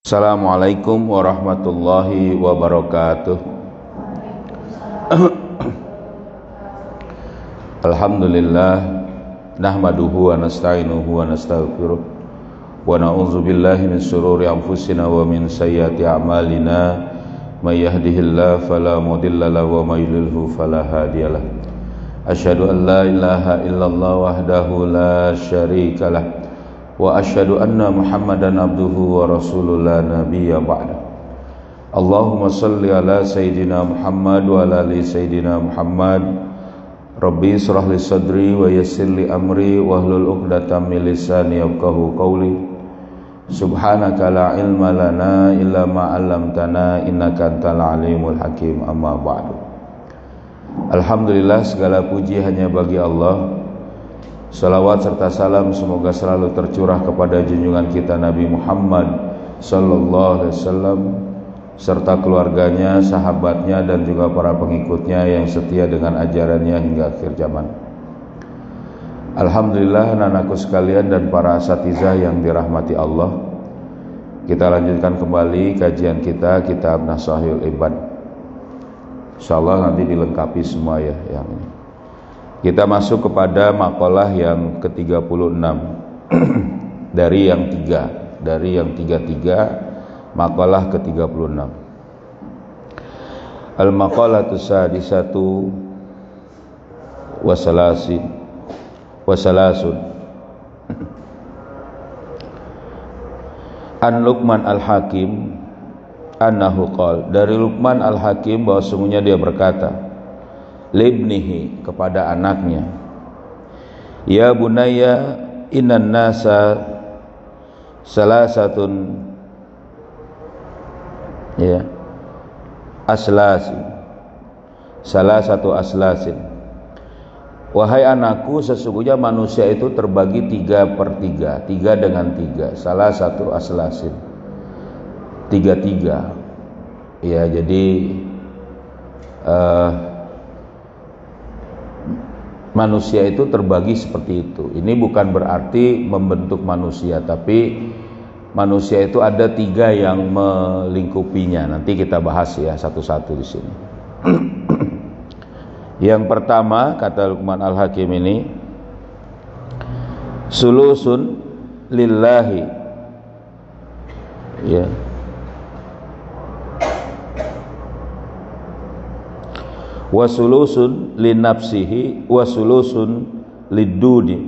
Assalamualaikum warahmatullahi wabarakatuh. Alhamdulillah nahmaduhu wa nasta'inuhu wa nastaghfiruh wa na'udzu billahi min shururi anfusina wa min sayyiati a'malina may yahdihillahu fala mudilla lahu wa may yudlilhu fala hadiyalah. Asyhadu an la ilaha illallah wahdahu la syarikalah wa asyhadu anna Muhammadan abduhu wa rasuluhu la nabiyya ba'da. Allahumma shalli ala sayidina Muhammad wa ala ali sayidina Muhammad. Rabbi israh li sadri wa yassir li amri wahlul 'uqdatam min lisani yafqahu qawli. Subhanaka la ilma lana illa ma 'allamtana innaka antal alimul hakim. Amma ba'du. Alhamdulillah, segala puji hanya bagi Allah. Salawat serta salam semoga selalu tercurah kepada junjungan kita Nabi Muhammad sallallahu alaihi wasallam serta keluarganya, sahabatnya dan juga para pengikutnya yang setia dengan ajarannya hingga akhir zaman. Alhamdulillah, anak-anakku sekalian dan para asatizah yang dirahmati Allah, kita lanjutkan kembali kajian kita kitab Nashahul Ibad. Insyaallah nanti dilengkapi semua ya yang ini. Kita masuk kepada makalah yang ke-36 dari yang 33 makalah ke-36. Al-maqalatu sadisatu wasalasun An Luqman Al-Hakim annahu qala, dari Luqman Al-Hakim bahwa sesungguhnya dia berkata libnihi, kepada anaknya, ya bunayya innan nasa salasatun ya aslasin, salah satu aslasin, wahai anakku, sesungguhnya manusia itu terbagi 3/3, 3 dengan 3, salah satu aslasin, 3 ya. Jadi manusia itu terbagi seperti itu. Ini bukan berarti membentuk manusia, tapi manusia itu ada 3 yang melingkupinya. Nanti kita bahas ya satu-satu di sini. Yang pertama, kata Luqman Al-Hakim ini, sulusun lillahi, ya, wa sulusun linafsihi wa sulusun lidudi.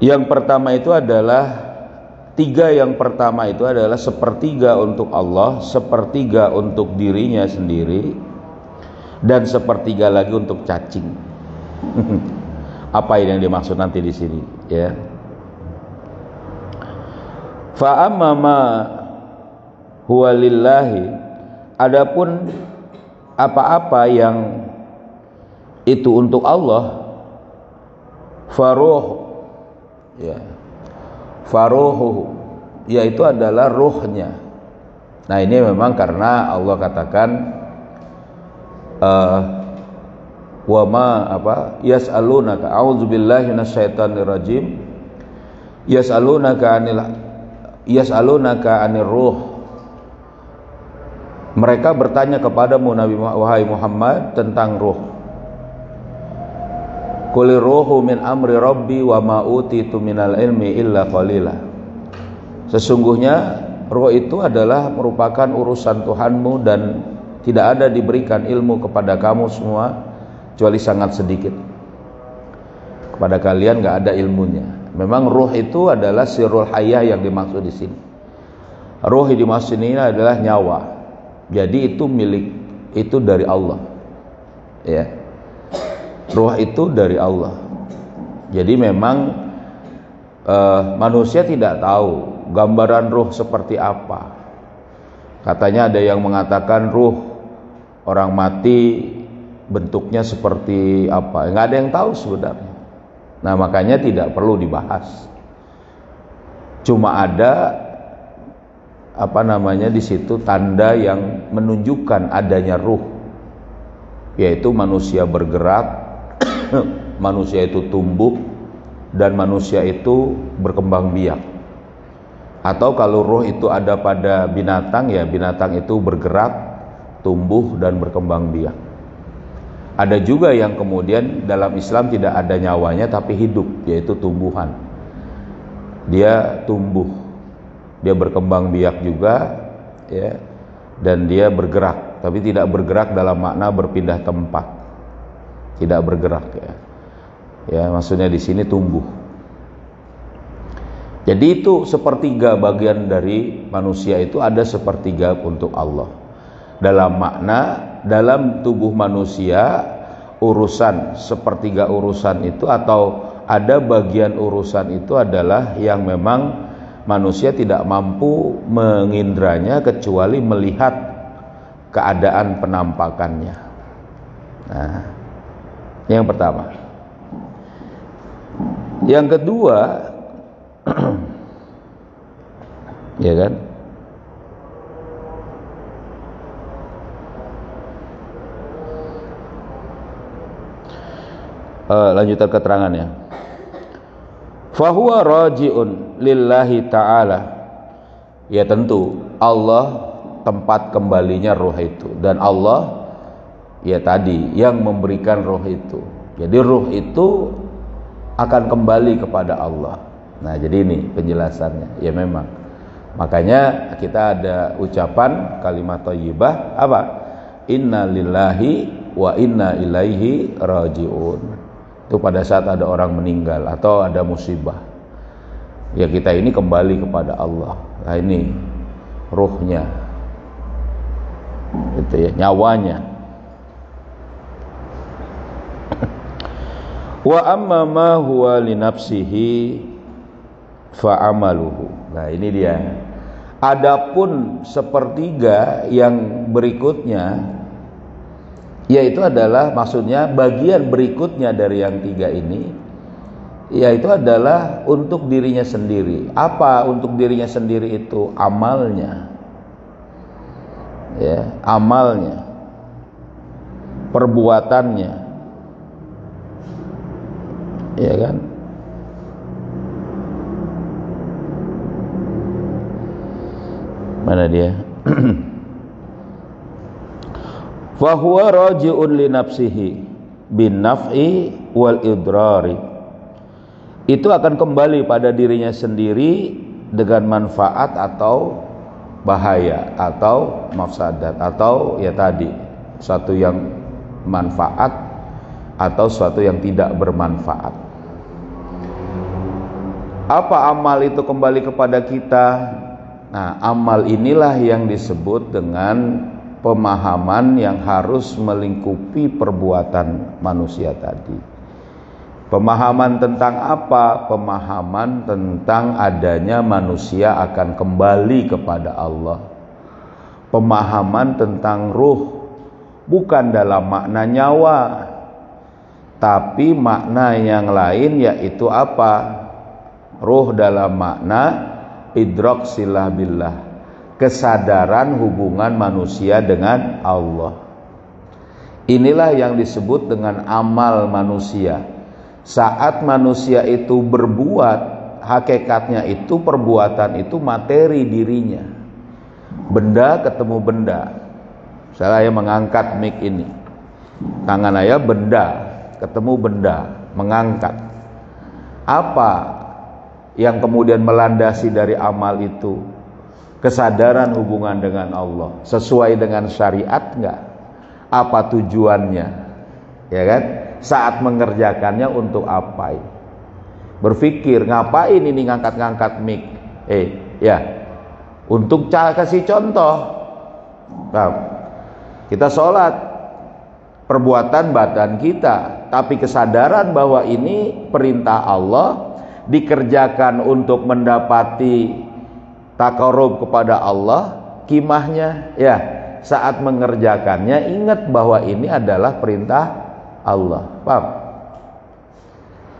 Yang pertama itu adalah 3, yang pertama itu adalah 1/3 untuk Allah, 1/3 untuk dirinya sendiri, dan 1/3 lagi untuk cacing. Apa yang dimaksud nanti di sini ya. Fa amma ma huwa lillahi, adapun apa-apa yang itu untuk Allah, faruh ya, faruhu, yaitu adalah ruhnya. Nah ini memang karena Allah katakan wa ma apa yas'alunaka, a'udzubillahi minasyaitonir rajim, yas'alunaka anir ruh. Mereka bertanya kepadamu Nabi wahai Muhammad tentang ruh. Qulir ruhu min amri rabbi wa ma utitu minal ilmi illa qalila. Sesungguhnya ruh itu adalah merupakan urusan Tuhanmu dan tidak ada diberikan ilmu kepada kamu semua kecuali sangat sedikit. Kepada kalian enggak ada ilmunya. Memang ruh itu adalah sirrul hayah yang dimaksud di sini. Ruh yang dimaksud ini adalah nyawa. Jadi itu itu dari Allah ya. Ruh itu dari Allah. Jadi memang manusia tidak tahu gambaran ruh seperti apa. Katanya ada yang mengatakan ruh orang mati bentuknya seperti apa, nggak ada yang tahu sebenarnya. Nah makanya tidak perlu dibahas. Cuma ada di situ tanda yang menunjukkan adanya ruh, yaitu manusia bergerak, manusia itu tumbuh, dan manusia itu berkembang biak. Atau kalau roh itu ada pada binatang, ya binatang itu bergerak, tumbuh dan berkembang biak. Ada juga yang kemudian dalam Islam tidak ada nyawanya tapi hidup, yaitu tumbuhan. Dia tumbuh, dia berkembang biak juga, ya, dan dia bergerak, tapi tidak bergerak dalam makna berpindah tempat, tidak bergerak, ya. Ya, maksudnya di sini tumbuh. Jadi itu sepertiga bagian dari manusia itu ada sepertiga untuk Allah. Dalam makna, dalam tubuh manusia urusan sepertiga urusan itu atau ada bagian urusan itu adalah yang memang manusia tidak mampu mengindranya kecuali melihat keadaan penampakannya. Nah, yang pertama. Yang kedua, ya kan? Lanjutan keterangannya. Fahuwa raji'un lillahi ta'ala. Ya tentu Allah tempat kembalinya roh itu, dan Allah ya tadi yang memberikan roh itu. Jadi roh itu akan kembali kepada Allah. Nah, jadi ini penjelasannya. Ya memang. Makanya kita ada ucapan kalimat thayyibah apa? Inna lillahi wa inna ilaihi raji'un. Itu pada saat ada orang meninggal atau ada musibah. Ya kita ini kembali kepada Allah. Nah, ini ruhnya. Itu ya, nyawanya. Wa amma ma huwa li nafsihi fa amaluhu. Nah, ini dia. Adapun sepertiga yang berikutnya, yaitu adalah maksudnya bagian berikutnya dari yang tiga ini, yaitu adalah untuk dirinya sendiri. Apa untuk dirinya sendiri itu? Amalnya. Ya, amalnya. Perbuatannya. Ya kan? Mana dia? Fahuwa raji'un li nafsihi bin naf'i wal idrari. Itu akan kembali pada dirinya sendiri dengan manfaat atau bahaya atau mafsadat, atau ya tadi suatu yang manfaat atau suatu yang tidak bermanfaat. Apa amal itu kembali kepada kita? Nah, amal inilah yang disebut dengan pemahaman yang harus melingkupi perbuatan manusia tadi. Pemahaman tentang apa? Pemahaman tentang adanya manusia akan kembali kepada Allah. Pemahaman tentang ruh, bukan dalam makna nyawa, tapi makna yang lain, yaitu apa? Ruh dalam makna idrak silah billah, kesadaran hubungan manusia dengan Allah. Inilah yang disebut dengan amal manusia. Saat manusia itu berbuat, hakikatnya itu perbuatan itu materi dirinya. Benda ketemu benda. Saya mengangkat mic ini, tangan saya benda ketemu benda, mengangkat. Apa yang kemudian melandasi dari amal itu? Kesadaran hubungan dengan Allah sesuai dengan syariat enggak? Apa tujuannya? Ya kan? Saat mengerjakannya untuk apa? Berpikir, ngapain ini ngangkat-ngangkat mic? Ya, untuk kasih contoh. Nah, kita sholat, perbuatan badan kita, tapi kesadaran bahwa ini perintah Allah, dikerjakan untuk mendapati takarub kepada Allah, kimahnya ya saat mengerjakannya ingat bahwa ini adalah perintah Allah. Paham?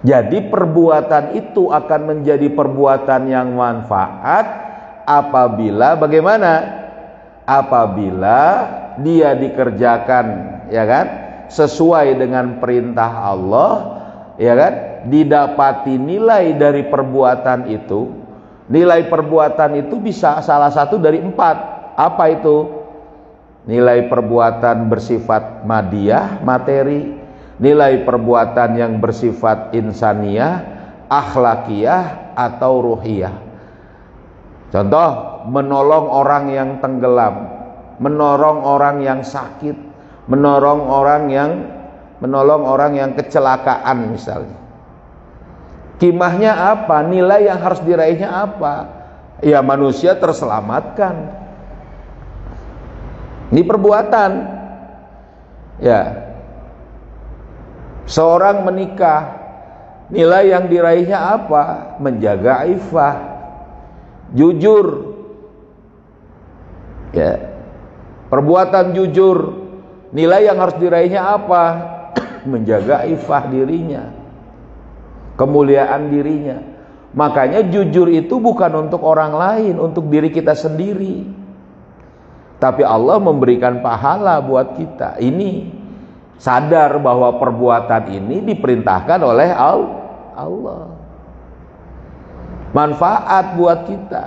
Jadi perbuatan itu akan menjadi perbuatan yang manfaat apabila bagaimana? Apabila dia dikerjakan, ya kan, sesuai dengan perintah Allah, ya kan, didapati nilai dari perbuatan itu, Nilai perbuatan itu bisa salah satu dari 4. Apa itu? Nilai perbuatan bersifat madiyah, materi, nilai perbuatan yang bersifat insaniyah, akhlakiyah, atau ruhiyah. Contoh, menolong orang yang tenggelam, menolong orang yang sakit, menolong orang yang kecelakaan misalnya. Kimahnya apa? Nilai yang harus diraihnya apa? Ya, manusia terselamatkan. Ini perbuatan. Ya. Seorang menikah, nilai yang diraihnya apa? Menjaga iffah, jujur. Ya. Perbuatan jujur, nilai yang harus diraihnya apa? Menjaga iffah dirinya, kemuliaan dirinya. Makanya jujur itu bukan untuk orang lain, untuk diri kita sendiri. Tapi Allah memberikan pahala buat kita. Ini sadar bahwa perbuatan ini diperintahkan oleh Allah. Manfaat buat kita.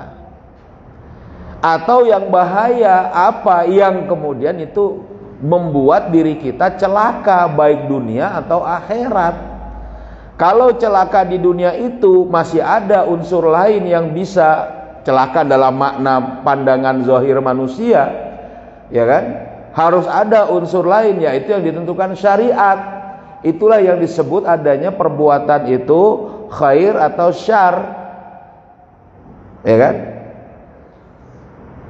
Atau yang bahaya apa yang kemudian itu membuat diri kita celaka baik dunia atau akhirat. Kalau celaka di dunia itu masih ada unsur lain yang bisa celaka dalam makna pandangan zahir manusia, ya kan? Harus ada unsur lain, yaitu yang ditentukan syariat. Itulah yang disebut adanya perbuatan itu khair atau syar, ya kan?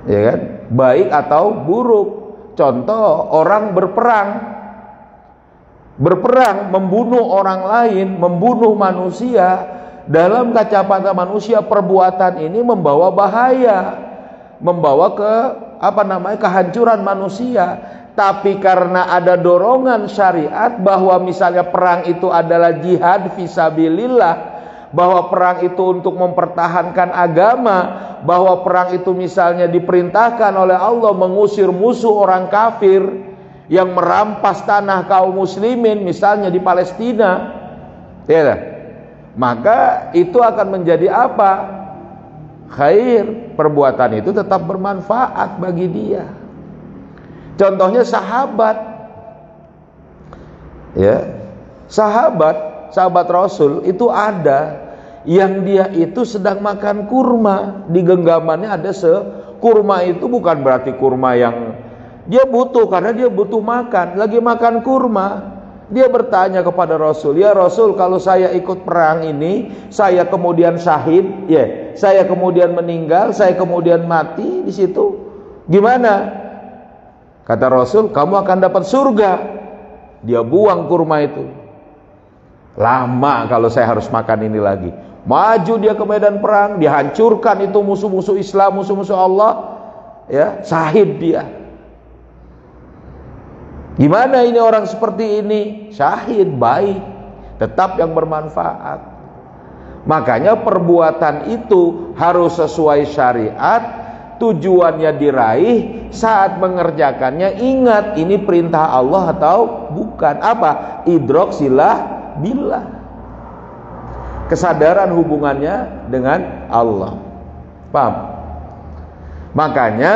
Ya kan? Baik atau buruk. Contoh, orang berperang membunuh orang lain, membunuh manusia. Dalam kacamata manusia, perbuatan ini membawa bahaya, membawa kehancuran manusia. Tapi karena ada dorongan syariat bahwa misalnya perang itu adalah jihad fisabilillah, bahwa perang itu untuk mempertahankan agama, bahwa perang itu misalnya diperintahkan oleh Allah mengusir musuh orang kafir yang merampas tanah kaum muslimin misalnya di Palestina, ya, maka itu akan menjadi apa? Khair. Perbuatan itu tetap bermanfaat bagi dia. Contohnya sahabat, ya, sahabat Rasul itu ada yang dia itu sedang makan kurma, di genggamannya ada kurma. Itu bukan berarti kurma yang dia butuh, karena dia butuh makan, lagi makan kurma. Dia bertanya kepada Rasul, "Ya Rasul, kalau saya ikut perang ini, saya kemudian syahid, ya, saya kemudian meninggal, saya kemudian mati di situ, gimana?" Kata Rasul, "Kamu akan dapat surga." Dia buang kurma itu. Lama kalau saya harus makan ini lagi. Maju dia ke medan perang, dihancurkan itu musuh-musuh Islam, musuh-musuh Allah, ya, syahid dia. Gimana ini orang seperti ini? Syahid, baik, tetap yang bermanfaat. Makanya perbuatan itu harus sesuai syariat, tujuannya diraih, saat mengerjakannya ingat ini perintah Allah atau bukan. Apa? Idrok silah billah, kesadaran hubungannya dengan Allah. Paham? Makanya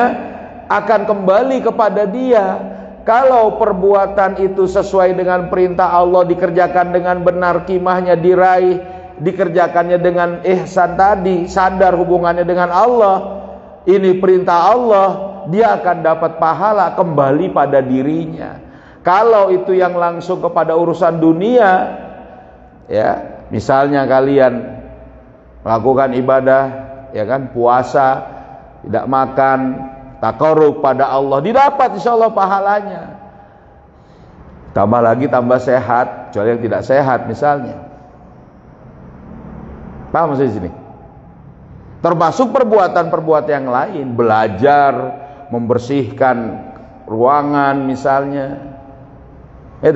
akan kembali kepada dia. Kalau perbuatan itu sesuai dengan perintah Allah, dikerjakan dengan benar, kimahnya diraih, dikerjakannya dengan ihsan tadi, sadar hubungannya dengan Allah, ini perintah Allah, dia akan dapat pahala kembali pada dirinya. Kalau itu yang langsung kepada urusan dunia, ya, misalnya kalian melakukan ibadah, ya kan, puasa, tidak makan, taqarrub pada Allah, didapat insyaallah pahalanya. Tambah lagi tambah sehat, kecuali yang tidak sehat misalnya. Paham maksudnya di sini? Termasuk perbuatan-perbuatan yang lain, belajar, membersihkan ruangan misalnya. Ya,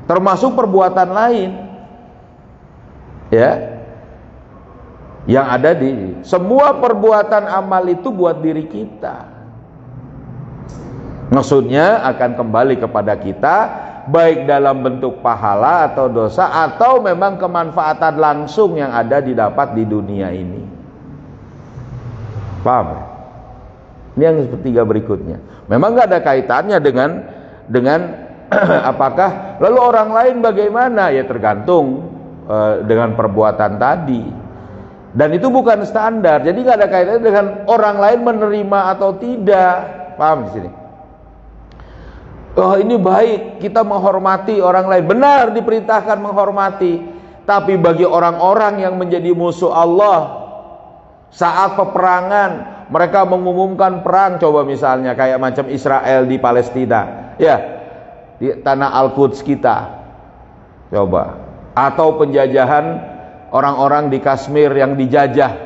termasuk perbuatan lain, ya, yang ada di semua perbuatan amal itu buat diri kita. Maksudnya akan kembali kepada kita baik dalam bentuk pahala atau dosa, atau memang kemanfaatan langsung yang ada didapat di dunia ini. Paham? Ini yang ketiga berikutnya. Memang nggak ada kaitannya dengan apakah lalu orang lain bagaimana? Ya tergantung dengan perbuatan tadi. Dan itu bukan standar. Jadi nggak ada kaitannya dengan orang lain menerima atau tidak. Paham di sini? Oh, ini baik, kita menghormati orang lain. Benar, diperintahkan menghormati. Tapi bagi orang-orang yang menjadi musuh Allah, saat peperangan, mereka mengumumkan perang, coba misalnya kayak macam Israel di Palestina, ya, di tanah Al-Quds kita, coba, atau penjajahan orang-orang di Kashmir yang dijajah.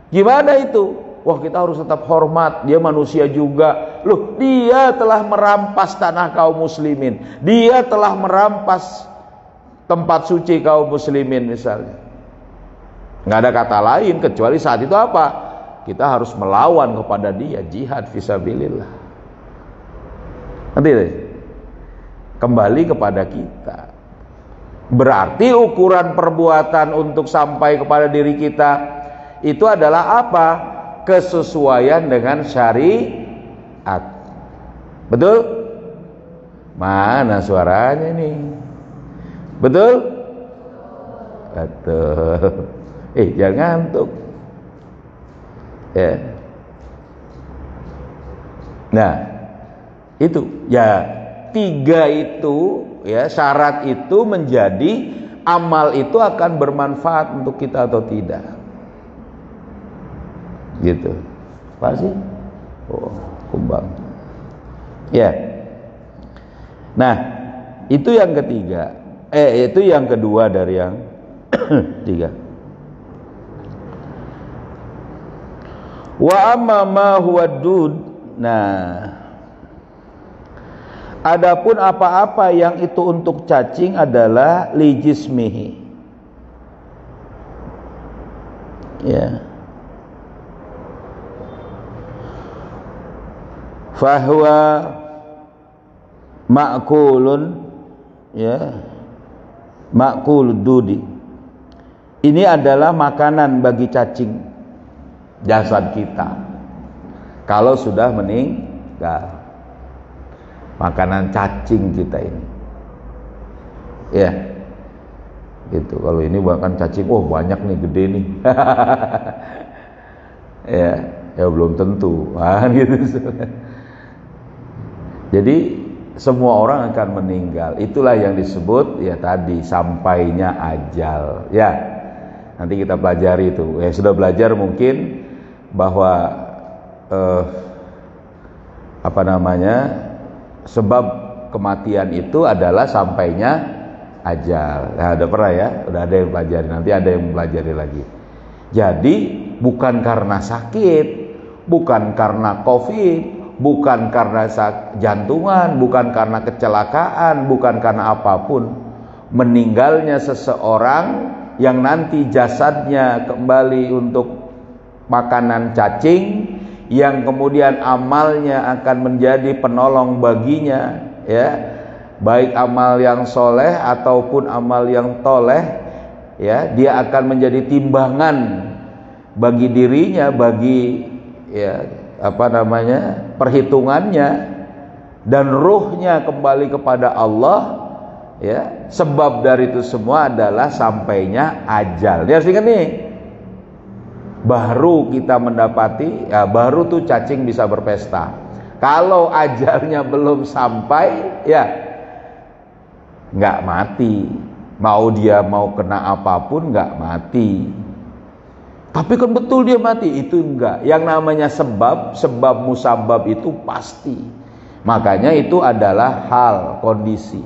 Gimana itu? Wah, kita harus tetap hormat, dia manusia juga. Loh, dia telah merampas tanah kaum muslimin, dia telah merampas tempat suci kaum muslimin misalnya. Nggak ada kata lain kecuali saat itu apa? Kita harus melawan kepada dia, jihad fisabilillah. Nanti deh, kembali kepada kita. Berarti ukuran perbuatan untuk sampai kepada diri kita itu adalah apa? Kesesuaian dengan syariat. Betul? Mana suaranya nih? Betul? Betul. Jangan ngantuk. Ya. Nah, itu ya, tiga itu ya, syarat itu menjadi amal itu akan bermanfaat untuk kita atau tidak. Gitu. Apa sih? Oh, kumbang. Ya. Nah, itu yang ketiga. Itu yang kedua dari yang tiga. Wa amma ma huwa dud. Nah, adapun apa-apa yang itu untuk cacing adalah li jismihi. Ya. Fahuwa ma'kulun, ya, ma'kulud dudi. Ini adalah makanan bagi cacing jasad kita kalau sudah meninggal. Makanan cacing kita ini, ya, gitu. Kalau ini bahkan cacing, oh banyak nih, gede nih. ya belum tentu, gitu. Jadi semua orang akan meninggal. Itulah yang disebut ya tadi, sampainya ajal. Ya, nanti kita pelajari itu. Ya sudah belajar mungkin bahwa sebab kematian itu adalah sampainya ajal. Nah, udah pernah ya, udah ada yang pelajari. Nanti ada yang pelajari lagi. Jadi bukan karena sakit, bukan karena COVID, bukan karena jantungan, bukan karena kecelakaan, bukan karena apapun. Meninggalnya seseorang yang nanti jasadnya kembali untuk makanan cacing, yang kemudian amalnya akan menjadi penolong baginya, ya, baik amal yang soleh ataupun amal yang toleh, ya, dia akan menjadi timbangan bagi dirinya, bagi perhitungannya, dan ruhnya kembali kepada Allah, ya. Sebab dari itu semua adalah sampainya ajal. Dia harus ingat nih, baru kita mendapati, ya, baru tuh cacing bisa berpesta. Kalau ajalnya belum sampai, ya nggak mati. Mau dia mau kena apapun nggak mati. Tapi kan betul dia mati, itu enggak. Yang namanya sebab musabab itu pasti. Makanya itu adalah hal, kondisi.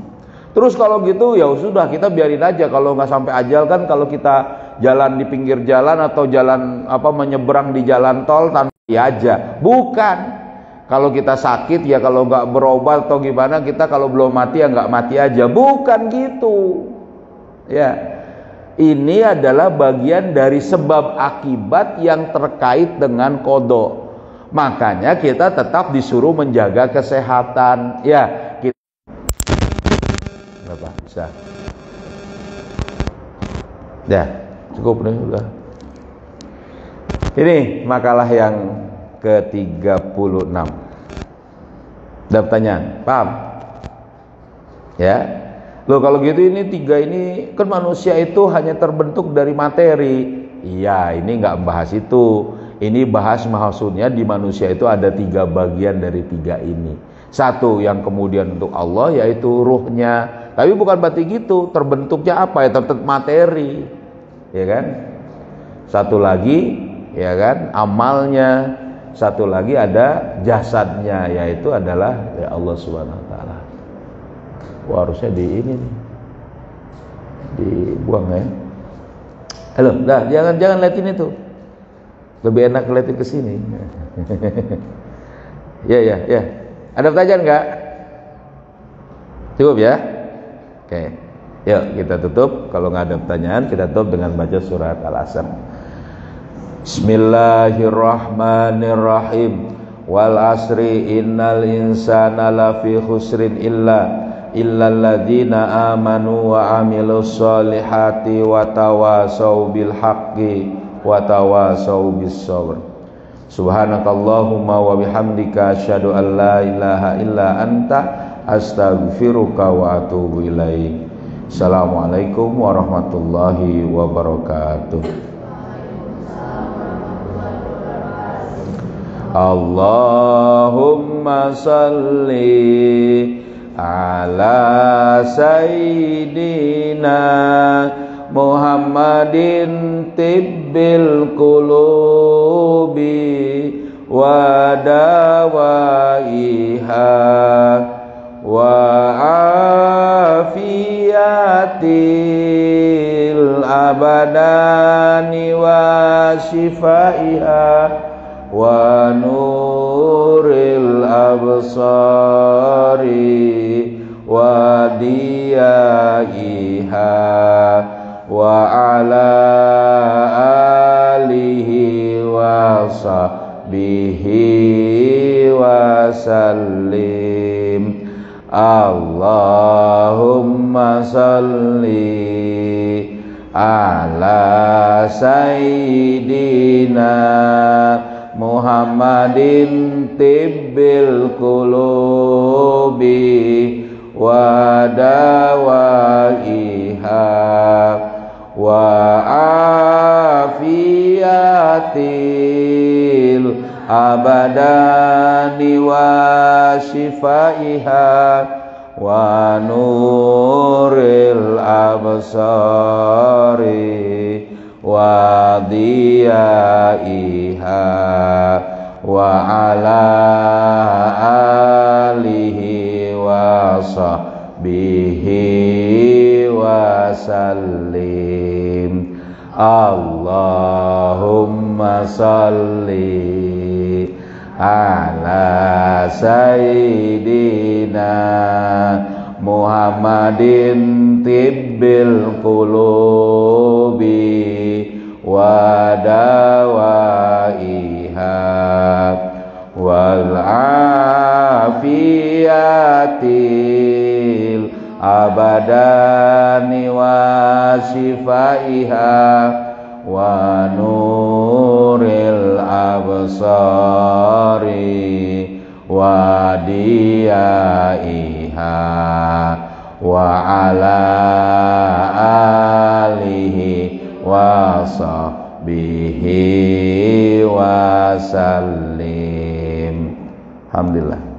Terus kalau gitu ya sudah, kita biarin aja. Kalau nggak sampai ajal kan, kalau kita jalan di pinggir jalan atau jalan menyeberang di jalan tol tanpa aja. Bukan. Kalau kita sakit ya, kalau nggak berobat atau gimana, kita kalau belum mati ya nggak mati aja. Bukan gitu. Ya. Ini adalah bagian dari sebab akibat yang terkait dengan qada. Makanya kita tetap disuruh menjaga kesehatan. Ya, Berapa? Bisa. Ya, cukup nih udah. Ini makalah yang ke-36. Ada pertanyaan? Paham? Ya. Loh kalau gitu ini tiga ini kan manusia itu hanya terbentuk dari materi. Iya, ini nggak membahas itu. Ini bahas maksudnya di manusia itu ada tiga bagian dari tiga ini. Satu yang kemudian untuk Allah yaitu ruhnya. Tapi bukan berarti gitu. Terbentuknya apa ya? Tetap materi. Ya kan? Satu lagi ya kan? Amalnya. Satu lagi ada jasadnya yaitu adalah ya Allah Subhanahu wa taala. Wah, harusnya di ini nih. Dibuang ya. Halo, dah jangan liatin itu. Lebih enak liatin ke sini. Ya. Ada pertanyaan enggak? Cukup ya? Oke. Yuk kita tutup. Kalau nggak ada pertanyaan kita tutup dengan baca surat Al-Asr. Bismillahirrahmanirrahim. Wal asri innal insana lafi khusrin illalladzina amanu wa amilus solihati wa tawasau bil haqqi wa tawasau bis sabr. Subhanakallahumma wa bihamdika asyhadu an la ilaha illa anta astaghfiruka wa atubu ilaik. Assalamualaikum warahmatullahi wabarakatuh. Allahumma salli ala sayyidina Muhammadin tibbil qulubi wa dawaiha wa afiyatil abadani wa shifaiha wa nuril absari wa diyaiha wa ala alihi wa sahbihi wa sallim. Allahumma salli ala sayyidina Muhammadin tibbil qulubi wa dawaiha wa afiyatil abadani wa shifaiha wa nuril absari wa diyaiha wa ala alihi wa sahbihi wa sallim. Allahumma salli ala sayyidina Muhammadin tibbil qulubi wa dawaiha wal afiyatil abadani wa shifaiha wa nuril absari wa diyaiha wa ala alihi wa sahbihi wa sallim. Alhamdulillah.